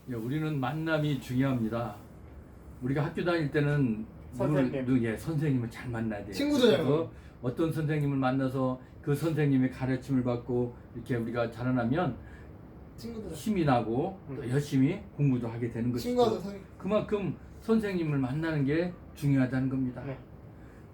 예, 우리는 만남이 중요합니다. 우리가 학교 다닐 때는 선생님을 잘 만나야 돼요. 친구잖아요. 그래서 어떤 선생님을 만나서 그 선생님의 가르침을 받고 이렇게 우리가 자라나면 친구들 힘이 나고 또 열심히 공부도 하게 되는 친구하고 것이죠. 사귀. 그만큼 선생님을 만나는 게 중요하다는 겁니다. 네.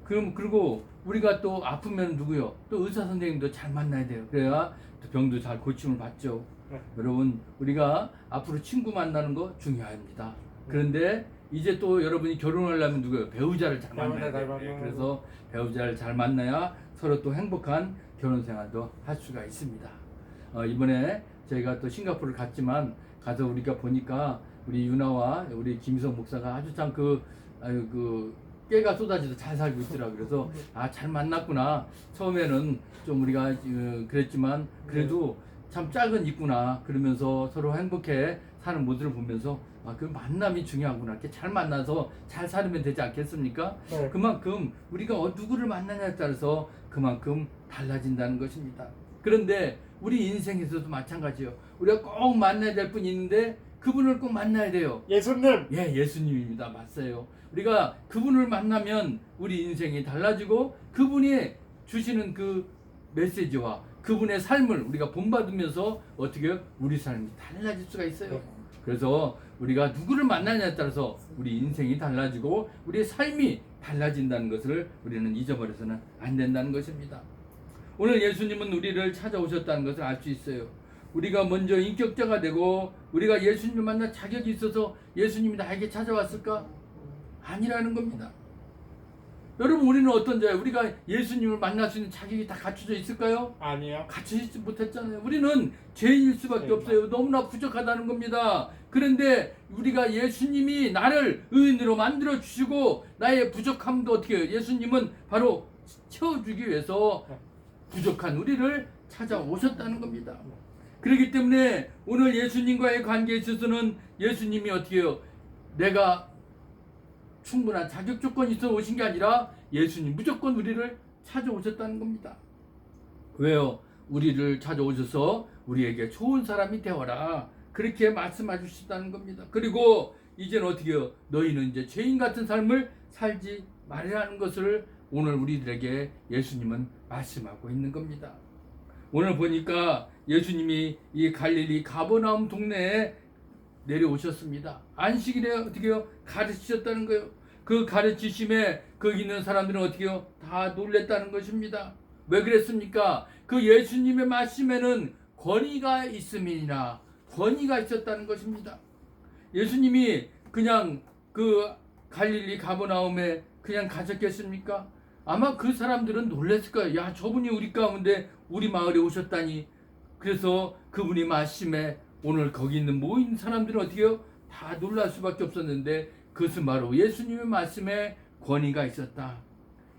그리고 우리가 또 아프면 누구요? 또 의사 선생님도 잘 만나야 돼요. 그래야 또 병도 잘 고침을 받죠. 네. 여러분, 우리가 앞으로 친구 만나는 거 중요합니다. 그런데 이제 또 여러분이 결혼하려면 누구요? 배우자를 잘 만나야 돼요. 그래서 배우자를 잘 만나야 서로 또 행복한 결혼 생활도 할 수가 있습니다. 이번에 저희가 또 싱가포르를 갔지만 가서 우리가 보니까 우리 유나와 우리 김희성 목사가 아주 참 그 깨가 쏟아져서 잘 살고 있더라고요. 그래서 잘 만났구나. 처음에는 좀 우리가 그랬지만 그래도 참 짝은 있구나. 그러면서 서로 행복해 사는 모습을 보면서 그 만남이 중요하구나. 이렇게 잘 만나서 잘 살면 되지 않겠습니까? 네. 그만큼 우리가 누구를 만나냐에 따라서 그만큼 달라진다는 것입니다. 그런데 우리 인생에서도 마찬가지예요. 우리가 꼭 만나야 될 분이 있는데 그분을 꼭 만나야 돼요. 예수님. 예, 예수님입니다. 맞아요. 우리가 그분을 만나면 우리 인생이 달라지고 그분이 주시는 그 메시지와 그분의 삶을 우리가 본받으면서 어떻게 우리 삶이 달라질 수가 있어요. 그래서 우리가 누구를 만나냐에 따라서 우리 인생이 달라지고 우리의 삶이 달라진다는 것을 우리는 잊어버려서는 안 된다는 것입니다. 오늘 예수님은 우리를 찾아오셨다는 것을 알 수 있어요. 우리가 먼저 인격자가 되고 우리가 예수님을 만날 자격이 있어서 예수님이 나에게 찾아왔을까? 아니라는 겁니다. 여러분, 우리는 어떤 자예요? 우리가 예수님을 만날 수 있는 자격이 다 갖춰져 있을까요? 아니요. 갖춰지지 못했잖아요. 우리는 죄인일 수밖에 없어요. 너무나 부족하다는 겁니다. 그런데 우리가 예수님이 나를 의인으로 만들어 주시고 나의 부족함도 어떻게 해요? 예수님은 바로 채워주기 위해서 부족한 우리를 찾아오셨다는 겁니다. 그렇기 때문에 오늘 예수님과의 관계에 있어서는 예수님이 어떻게 해요? 내가 충분한 자격 조건이 있어 오신 게 아니라 예수님 무조건 우리를 찾아오셨다는 겁니다. 왜요? 우리를 찾아오셔서 우리에게 좋은 사람이 되어라. 그렇게 말씀해 주셨다는 겁니다. 그리고 이제는 어떻게 해요? 너희는 이제 죄인 같은 삶을 살지 말라는 것을 오늘 우리들에게 예수님은 말씀하고 있는 겁니다. 오늘 보니까 예수님이 이 갈릴리 가버나움 동네에 내려오셨습니다. 안식일에 어떻게 해요? 가르치셨다는 거예요. 그 가르치심에 거기 있는 사람들은 어떻게 해요? 다 놀랬다는 것입니다. 왜 그랬습니까? 그 예수님의 말씀에는 권위가 있음이니라. 권위가 있었다는 것입니다. 예수님이 그냥 그 갈릴리 가버나움에 그냥 가셨겠습니까? 아마 그 사람들은 놀랬을 거예요. 야, 저분이 우리 가운데 우리 마을에 오셨다니. 그래서 그분이 말씀에 오늘 거기 있는 모인 사람들은 어떻게 해요? 다 놀랄 수밖에 없었는데 그것은 바로 예수님의 말씀에 권위가 있었다.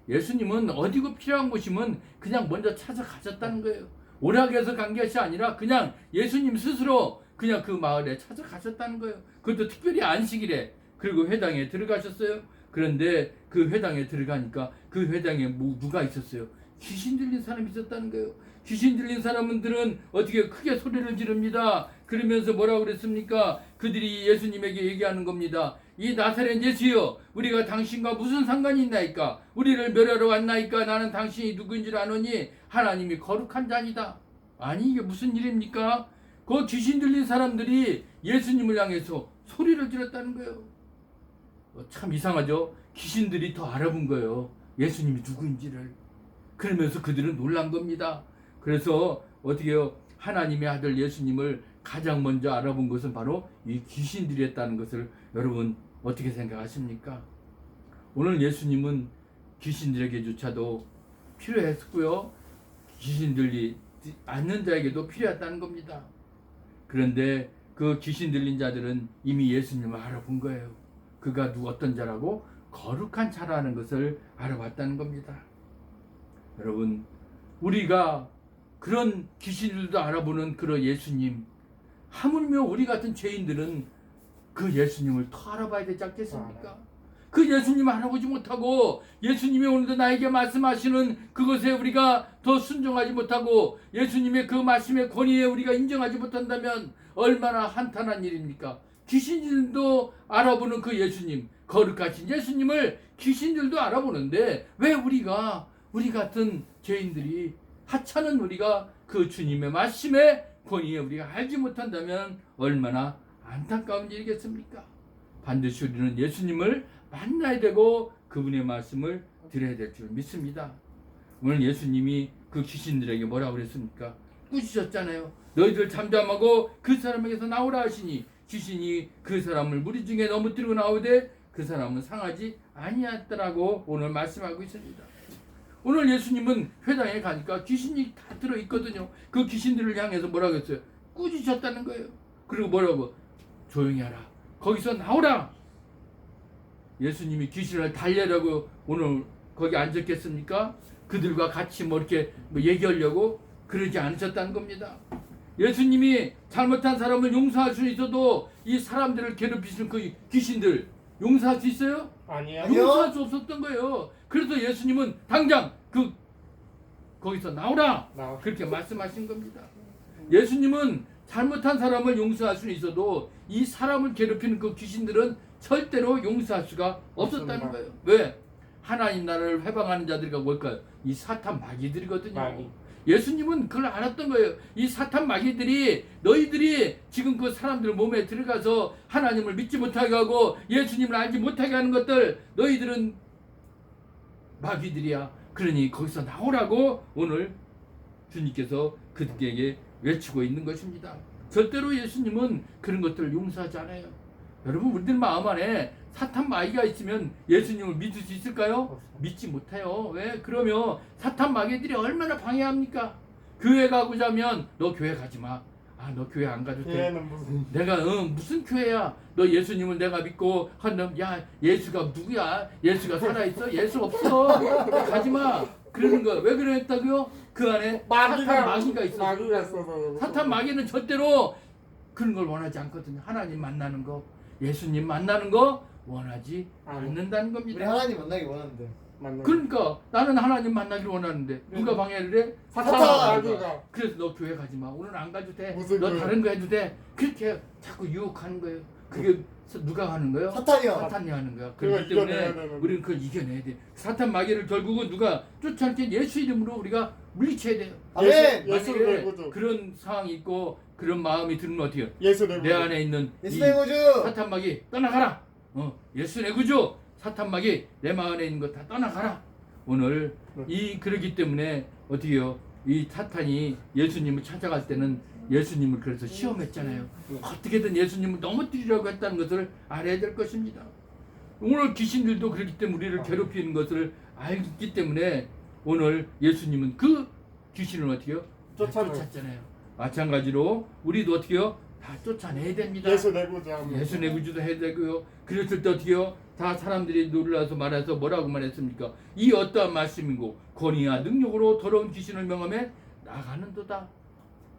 예수님은 어디고 필요한 곳이면 그냥 먼저 찾아가셨다는 거예요. 오락에서 간 것이 아니라 그냥 예수님 스스로 그냥 그 마을에 찾아가셨다는 거예요. 그것도 특별히 안식일에. 그리고 회당에 들어가셨어요. 그런데 그 회당에 들어가니까 그 회당에 누가 있었어요? 귀신 들린 사람이 있었다는 거예요. 귀신 들린 사람들은 어떻게 크게 소리를 지릅니다. 그러면서 뭐라고 그랬습니까? 그들이 예수님에게 얘기하는 겁니다. 이 나사렛 예수여, 우리가 당신과 무슨 상관이 있나이까? 우리를 멸하러 왔나이까? 나는 당신이 누구인 줄 아노니 하나님이 거룩한 자니다. 아니, 이게 무슨 일입니까? 그 귀신 들린 사람들이 예수님을 향해서 소리를 질렀다는 거예요. 참 이상하죠? 귀신들이 더 알아본 거예요. 예수님이 누구인지를. 그러면서 그들은 놀란 겁니다. 그래서 어떻게 해요? 하나님의 아들 예수님을 가장 먼저 알아본 것은 바로 이 귀신들이었다는 것을 여러분 어떻게 생각하십니까? 오늘 예수님은 귀신들에게조차도 필요했고요. 귀신들이 않는 자에게도 필요했다는 겁니다. 그런데 그 귀신 들린 자들은 이미 예수님을 알아본 거예요. 그가 어떤 자라고? 거룩한 자라는 것을 알아봤다는 겁니다. 여러분, 우리가 그런 귀신들도 알아보는 그런 예수님, 하물며 우리 같은 죄인들은 그 예수님을 더 알아봐야 되지 않겠습니까? 그 예수님 알아보지 못하고 예수님이 오늘도 나에게 말씀하시는 그것에 우리가 더 순종하지 못하고 예수님의 그 말씀의 권위에 우리가 인정하지 못한다면 얼마나 한탄한 일입니까? 귀신들도 알아보는 그 예수님, 거룩하신 예수님을 귀신들도 알아보는데 왜 우리 같은 죄인들이 하찮은 우리가 그 주님의 말씀에 권위에 우리가 알지 못한다면 얼마나 안타까운 일이겠습니까? 반드시 우리는 예수님을 만나야 되고 그분의 말씀을 들어야 될 줄 믿습니다. 오늘 예수님이 그 귀신들에게 뭐라고 그랬습니까? 꾸짖었잖아요. 너희들 잠잠하고 그 사람에게서 나오라 하시니 귀신이 그 사람을 무리 중에 넘어뜨리고 나오되 그 사람은 상하지 아니하더라고 오늘 말씀하고 있습니다. 오늘 예수님은 회당에 가니까 귀신이 다 들어있거든요. 그 귀신들을 향해서 뭐라고 했어요? 꾸짖었다는 거예요. 그리고 뭐라고? 조용히 하라. 거기서 나오라. 예수님이 귀신을 달래라고 오늘 거기 앉았겠습니까? 그들과 같이 뭐 이렇게 얘기하려고 그러지 않으셨다는 겁니다. 예수님이 잘못한 사람을 용서할 수 있어도 이 사람들을 괴롭히시는 그 귀신들 용서할 수 있어요? 아니요. 용서할 수 없었던 거예요. 그래서 예수님은 당장 거기서 나오라 그렇게 말씀하신 겁니다. 예수님은 잘못한 사람을 용서할 수는 있어도 이 사람을 괴롭히는 그 귀신들은 절대로 용서할 수가 없었다는 거예요. 왜? 하나님 나라를 회방하는 자들이 뭘까요? 이 사탄 마귀들이거든요. 마귀. 예수님은 그걸 알았던 거예요. 이 사탄 마귀들이 너희들이 지금 그 사람들 몸에 들어가서 하나님을 믿지 못하게 하고 예수님을 알지 못하게 하는 것들 너희들은 마귀들이야. 그러니 거기서 나오라고 오늘 주님께서 그들에게 외치고 있는 것입니다. 절대로 예수님은 그런 것들을 용서하지 않아요. 여러분 우리들 마음 안에 사탄 마귀가 있으면 예수님을 믿을 수 있을까요? 믿지 못해요. 왜? 그러면 사탄 마귀들이 얼마나 방해합니까? 교회 가고자 하면 너 교회 가지 마. 아, 너 교회 안 가도 돼. 교회는 무슨? 내가 무슨 교회야? 너 예수님을 내가 믿고 한다면 야 예수가 누구야? 예수가 살아있어? 예수 없어. 가지 마. 그러는 거야. 왜 그랬다고요? 그 안에 사탄 마귀가 있어. 마귀가 있어서. 사탄 마귀는 절대로 그런 걸 원하지 않거든요. 하나님 만나는 거, 예수님 만나는 거 원하지 않는다는 우리 겁니다. 하나님 만나기 원하는데. 맞네. 그러니까 나는 하나님 만나기를 원하는데 누가 방해를 해? 사탄 마귀가. 그래서 너 교회 가지 마. 오늘 안 가도 돼. 무슨 너 교회? 다른 거 해도 돼. 그렇게 자꾸 유혹하는 거예요. 그게 누가 하는 거예요? 사탄이요. 사탄이 하는 거야. 그거 그렇기 때문에 이겨내야 되는 우리는 그걸 이겨내야 돼. 사탄 마귀를 결국은 누가 쫓아낼 때 예수 이름으로 우리가 물리쳐야 돼요. 아멘. 예수 만약에 내구주. 그런 상황이 있고 그런 마음이 들면 어떻게 해요? 예수 내구주. 내 안에 있는 예수 이 내 구주. 사탄 마귀 떠나가라. 예수 내 구주. 사탄 마귀 내 마음 안에 있는 거 다 떠나가라. 오늘 이 그러기 때문에 어떻게 해요? 이 사탄이 예수님을 찾아갈 때는 예수님을 그래서 시험했잖아요. 어떻게든 예수님을 넘어뜨리려고 했다는 것을 알아야 될 것입니다. 오늘 귀신들도 그렇기 때문에 우리를 괴롭히는 것을 알기 때문에 오늘 예수님은 그 귀신을 어떻게 해요? 다 쫓았잖아요. 마찬가지로 우리도 어떻게 해요? 다 쫓아내야 됩니다. 예수 내구주. 예수 내 구주도 해야 되고요. 그랬을 때 어떻게 해요? 다 사람들이 놀라서 말해서 뭐라고 말했습니까? 이 어떠한 말씀이고 권위와 능력으로 더러운 귀신을 명함에 나가는도다.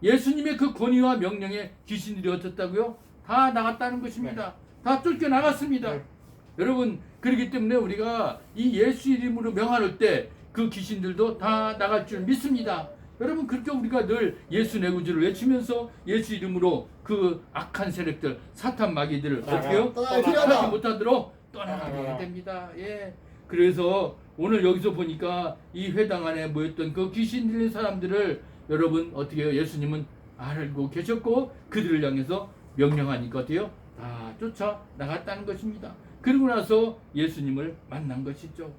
예수님의 그 권위와 명령에 귀신들이 어떻다고요? 다 나갔다는 것입니다. 다 쫓겨나갔습니다. 여러분 그렇기 때문에 우리가 이 예수 이름으로 명할 때 그 귀신들도 다 나갈 줄 믿습니다. 여러분 그렇게 우리가 늘 예수 내 구주를 외치면서 예수 이름으로 그 악한 세력들 사탄 마귀들을 어떻게 해요? 하지 못하도록 떠나가게 해야 됩니다. 예. 그래서 오늘 여기서 보니까 이 회당 안에 모였던 그 귀신 들린 사람들을 여러분 어떻게 해요? 예수님은 알고 계셨고 그들을 향해서 명령하니까 어때요? 다 쫓아 나갔다는 것입니다. 그리고 나서 예수님을 만난 것이죠.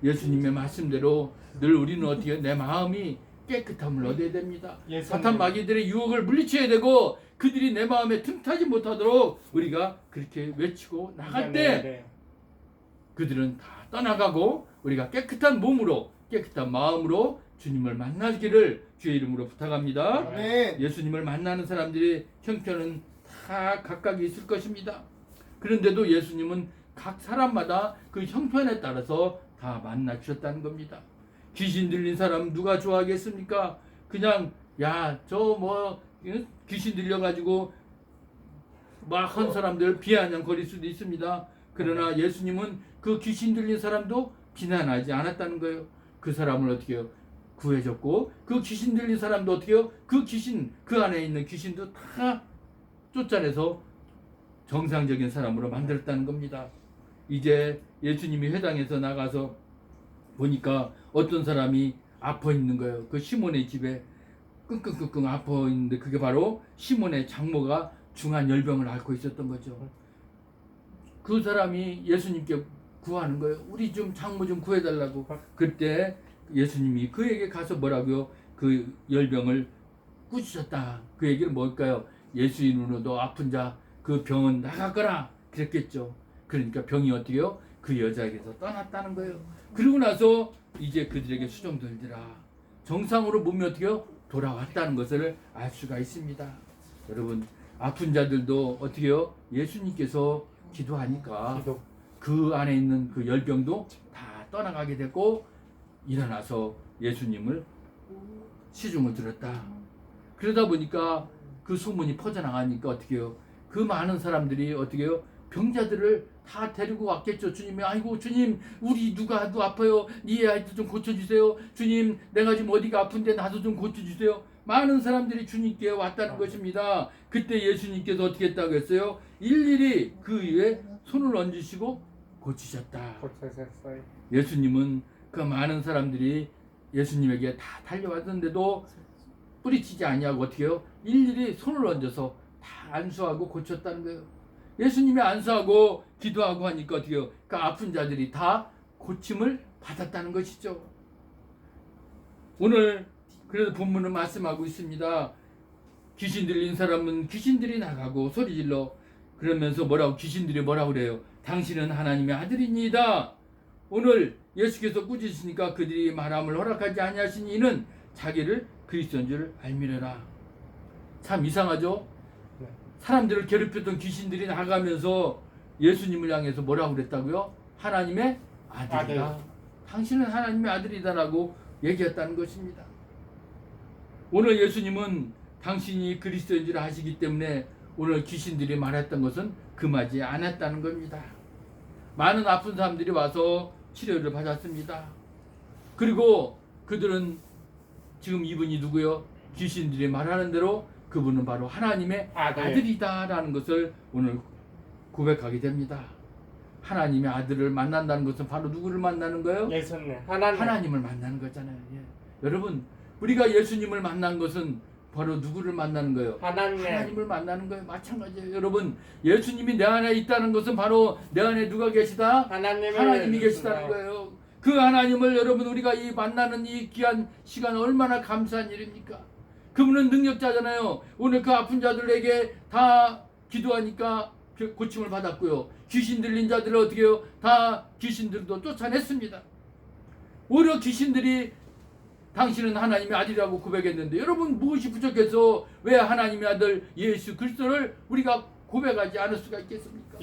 예수님의 말씀대로 늘 우리는 어떻게 해요? 내 마음이 깨끗함을 얻어야 됩니다. 사탄 마귀들의 유혹을 물리쳐야 되고 그들이 내 마음에 틈타지 못하도록 우리가 그렇게 외치고 나갈 때 그들은 다 떠나가고 우리가 깨끗한 몸으로 깨끗한 마음으로 주님을 만나기를 주의 이름으로 부탁합니다. 아멘. 예수님을 만나는 사람들이 형편은 다 각각 있을 것입니다. 그런데도 예수님은 각 사람마다 그 형편에 따라서 다 만나 주셨다는 겁니다. 귀신 들린 사람 누가 좋아하겠습니까? 그냥 귀신 들려가지고 막 한 사람들 비아냥거릴 수도 있습니다. 그러나 예수님은 그 귀신 들린 사람도 비난하지 않았다는 거예요. 그 사람을 어떻게 해요? 구해줬고 그 귀신 들린 사람도 어떻게 해요? 그 귀신 그 안에 있는 귀신도 다 쫓아내서 정상적인 사람으로 만들었다는 겁니다. 이제 예수님이 회당에서 나가서 보니까 어떤 사람이 아파 있는 거예요. 그 시몬의 집에 끙끙끙끙 아파 있는데 그게 바로 시몬의 장모가 중한 열병을 앓고 있었던 거죠. 그 사람이 예수님께 구하는 거예요. 우리 좀 장모 좀 구해달라고. 그때 예수님이 그에게 가서 뭐라고요? 그 열병을 꾸짖었다. 그 얘기는 뭘까요? 예수 이름으로 너 아픈 자 그 병은 나가거라 그랬겠죠. 그러니까 병이 어떻게요? 그 여자에게서 떠났다는 거예요. 그리고 나서 이제 그들에게 수종들더라. 정상으로 몸이 어떻게요? 돌아왔다는 것을 알 수가 있습니다. 여러분 아픈 자들도 어떻게요? 예수님께서 기도하니까 기도. 그 안에 있는 그 열병도 다 떠나가게 되고 일어나서 예수님을 시중을 들었다. 그러다 보니까 그 소문이 퍼져나가니까 어떻게 해요? 그 많은 사람들이 어떻게 해요? 병자들을 다 데리고 왔겠죠. 주님이 아이고 주님 우리 누가도 아파요. 네 아이도 좀 고쳐주세요. 주님 내가 지금 어디가 아픈데 나도 좀 고쳐주세요. 많은 사람들이 주님께 왔다는 것입니다. 그때 예수님께서 어떻게 했다고 했어요? 일일이 그 위에 손을 얹으시고 고치셨다. 고쳐졌어요. 예수님은 그 많은 사람들이 예수님에게 다 달려왔는데도 뿌리치지 아니하고 어떻게 해요? 일일이 손을 얹어서 다 안수하고 고쳤다는 거예요. 예수님이 안수하고 기도하고 하니까 어떻게 해요? 그 아픈 자들이 다 고침을 받았다는 것이죠. 오늘 그래서 본문은 말씀하고 있습니다. 귀신 들린 사람은 귀신들이 나가고 소리질러 그러면서 귀신들이 뭐라고 그래요? 당신은 하나님의 아들이니이다. 오늘 예수께서 꾸짖으시니까 그들이 말함을 허락하지 아니하신 이는 자기를 그리스도인 줄 알미려라. 참 이상하죠? 네. 사람들을 괴롭혔던 귀신들이 나가면서 예수님을 향해서 뭐라고 그랬다고요? 하나님의 아들이다. 아들. 당신은 하나님의 아들이다라고 얘기했다는 것입니다. 오늘 예수님은 당신이 그리스도인 줄 아시기 때문에 오늘 귀신들이 말했던 것은 금하지 않았다는 겁니다. 많은 아픈 사람들이 와서 치료를 받았습니다. 그리고 그들은 지금 이분이 누구요? 귀신들이 말하는 대로 그분은 바로 하나님의 아들이다라는 것을 오늘 고백하게 됩니다. 하나님의 아들을 만난다는 것은 바로 누구를 만나는 거예요? 예수님. 하나님을 만나는 거잖아요. 예. 여러분 우리가 예수님을 만난 것은 바로 누구를 만나는 거예요? 하나님을 만나는 거예요. 마찬가지예요. 여러분 예수님이 내 안에 있다는 것은 바로 내 안에 누가 계시다? 하나님이 계시다는 거예요. 그 하나님을 여러분 우리가 이 만나는 이 귀한 시간 얼마나 감사한 일입니까? 그분은 능력자잖아요. 오늘 그 아픈 자들에게 다 기도하니까 고침을 받았고요. 귀신 들린 자들을 어떻게 해요? 다 귀신들도 쫓아냈습니다. 오히려 귀신들이 당신은 하나님의 아들이라고 고백했는데 여러분 무엇이 부족해서 왜 하나님의 아들 예수 그리스도를 우리가 고백하지 않을 수가 있겠습니까?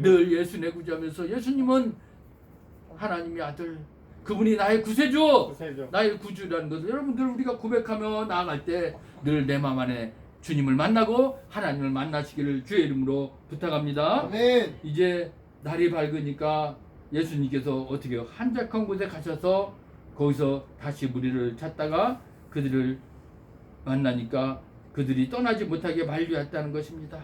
늘 예수 내 구주하면서 예수님은 하나님의 아들 그분이 나의 구세주 나의 구주라는 것을 여러분들 우리가 고백하며 나아갈 때 늘 내 마음 안에 주님을 만나고 하나님을 만나시기를 주의 이름으로 부탁합니다. 아멘. 이제 날이 밝으니까 예수님께서 어떻게 해요? 한적한 곳에 가셔서 거기서 다시 무리를 찾다가 그들을 만나니까 그들이 떠나지 못하게 만류했다는 것입니다.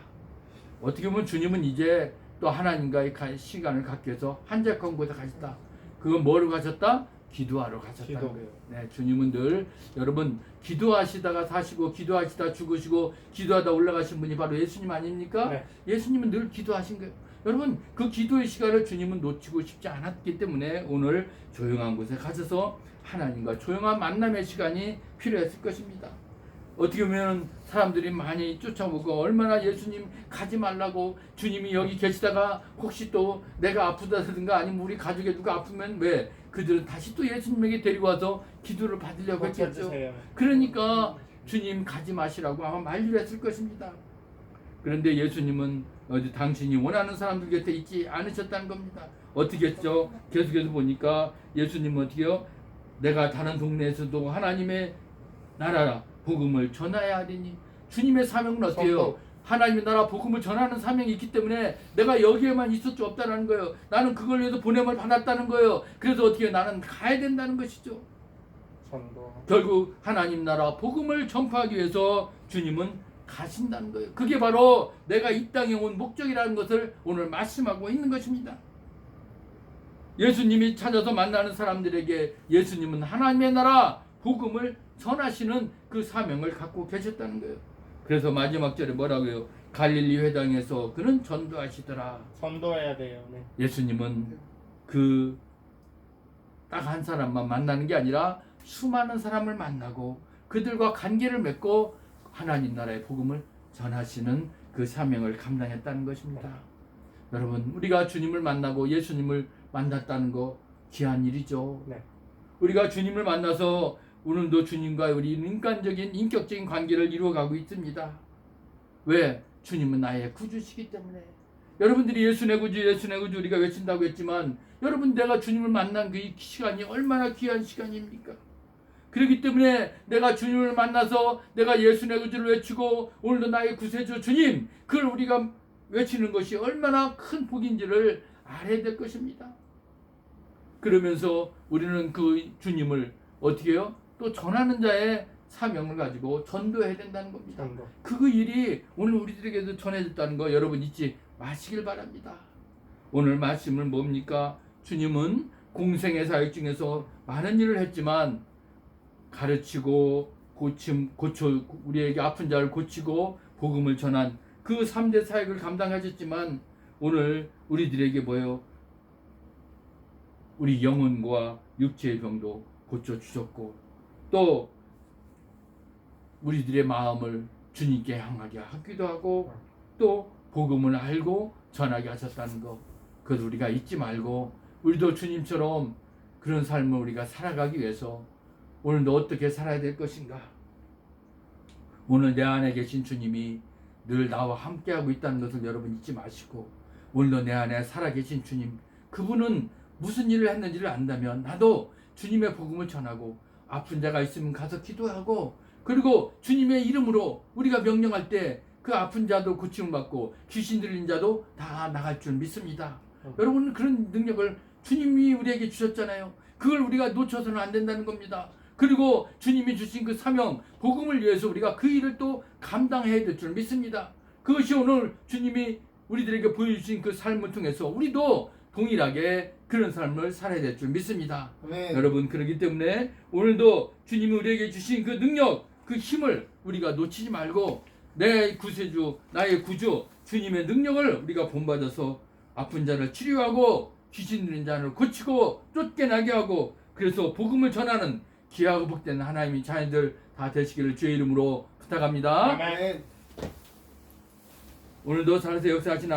어떻게 보면 주님은 이제 또 하나님과의 시간을 갖기 위해서 한적한 곳에 가셨다. 그건 뭐로 가셨다? 기도하러 가셨다는 거예요. 네, 주님은 늘 여러분 기도하시다가 사시고 기도하시다 죽으시고 기도하다 올라가신 분이 바로 예수님 아닙니까? 네. 예수님은 늘 기도하신 거예요. 여러분 그 기도의 시간을 주님은 놓치고 싶지 않았기 때문에 오늘 조용한 곳에 가셔서 하나님과 조용한 만남의 시간이 필요했을 것입니다. 어떻게 보면 사람들이 많이 쫓아오고 얼마나 예수님 가지 말라고 주님이 여기 계시다가 혹시 또 내가 아프다든가 아니면 우리 가족에 누가 아프면 왜 그들은 다시 또 예수님에게 데리고 와서 기도를 받으려고 했겠죠. 그러니까 주님 가지 마시라고 아마 만류를 했을 것입니다. 그런데 예수님은 어디 당신이 원하는 사람들 곁에 있지 않으셨다는 겁니다. 어떻게 했죠? 계속해서 보니까 예수님은 어떻게 해요? 내가 다른 동네에서도 하나님의 나라 복음을 전해야 하리니 주님의 사명은 어때요? 하나님의 나라 복음을 전하는 사명이 있기 때문에 내가 여기에만 있을 수 없다는 거예요. 나는 그걸 위해서 보냄을 받았다는 거예요. 그래서 어떻게 나는 가야 된다는 것이죠. 결국 하나님 나라 복음을 전파하기 위해서 주님은 가신다는 거예요. 그게 바로 내가 이 땅에 온 목적이라는 것을 오늘 말씀하고 있는 것입니다. 예수님이 찾아서 만나는 사람들에게 예수님은 하나님의 나라 복음을 전하시는 그 사명을 갖고 계셨다는 거예요. 그래서 마지막 절에 뭐라고요? 갈릴리 회당에서 그는 전도하시더라. 전도해야 돼요. 네. 예수님은 그 딱 한 사람만 만나는 게 아니라 수많은 사람을 만나고 그들과 관계를 맺고 하나님 나라의 복음을 전하시는 그 사명을 감당했다는 것입니다. 여러분, 우리가 주님을 만나고 예수님을 만났다는 거 귀한 일이죠. 네. 우리가 주님을 만나서 오늘도 주님과 우리 인간적인 인격적인 관계를 이루어가고 있습니다. 왜? 주님은 나의 구주시기 때문에. 여러분들이 예수 내 구주 예수 내 구주 우리가 외친다고 했지만 여러분, 내가 주님을 만난 그 시간이 얼마나 귀한 시간입니까? 그렇기 때문에 내가 주님을 만나서 내가 예수 내 구주를 외치고 오늘도 나의 구세주 주님, 그걸 우리가 외치는 것이 얼마나 큰 복인지를 알아야 될 것입니다. 그러면서 우리는 그 주님을 어떻게 해요? 또 전하는 자의 사명을 가지고 전도해야 된다는 겁니다. 전도. 그 일이 오늘 우리들에게도 전해졌다는 거 여러분 잊지 마시길 바랍니다. 오늘 말씀은 뭡니까? 주님은 공생의 사역 중에서 많은 일을 했지만 가르치고 고쳐 우리에게 아픈 자를 고치고 복음을 전한 그 3대 사역을 감당하셨지만 오늘 우리들에게 뭐예요? 우리 영혼과 육체의 병도 고쳐주셨고 또 우리들의 마음을 주님께 향하게 하기도 하고 또 복음을 알고 전하게 하셨다는 것, 그것 우리가 잊지 말고 우리도 주님처럼 그런 삶을 우리가 살아가기 위해서 오늘도 어떻게 살아야 될 것인가? 오늘 내 안에 계신 주님이 늘 나와 함께하고 있다는 것을 여러분 잊지 마시고 오늘도 내 안에 살아계신 주님, 그분은 무슨 일을 했는지를 안다면 나도 주님의 복음을 전하고 아픈 자가 있으면 가서 기도하고 그리고 주님의 이름으로 우리가 명령할 때 그 아픈 자도 고침을 받고 귀신 들린 자도 다 나갈 줄 믿습니다. 여러분, 그런 능력을 주님이 우리에게 주셨잖아요. 그걸 우리가 놓쳐서는 안 된다는 겁니다. 그리고 주님이 주신 그 사명, 복음을 위해서 우리가 그 일을 또 감당해야 될 줄 믿습니다. 그것이 오늘 주님이 우리들에게 보여주신 그 삶을 통해서 우리도 동일하게 그런 삶을 살아야 될 줄 믿습니다. 네. 여러분, 그렇기 때문에 오늘도 주님이 우리에게 주신 그 능력, 그 힘을 우리가 놓치지 말고 내 구세주, 나의 구주, 주님의 능력을 우리가 본받아서 아픈 자를 치료하고 귀신 들린 자를 고치고 쫓겨나게 하고 그래서 복음을 전하는 귀하고 복된 하나님의 자녀들 다 되시기를 주의 이름으로 부탁합니다. 아멘. 네. 오늘도 살아서 역사하신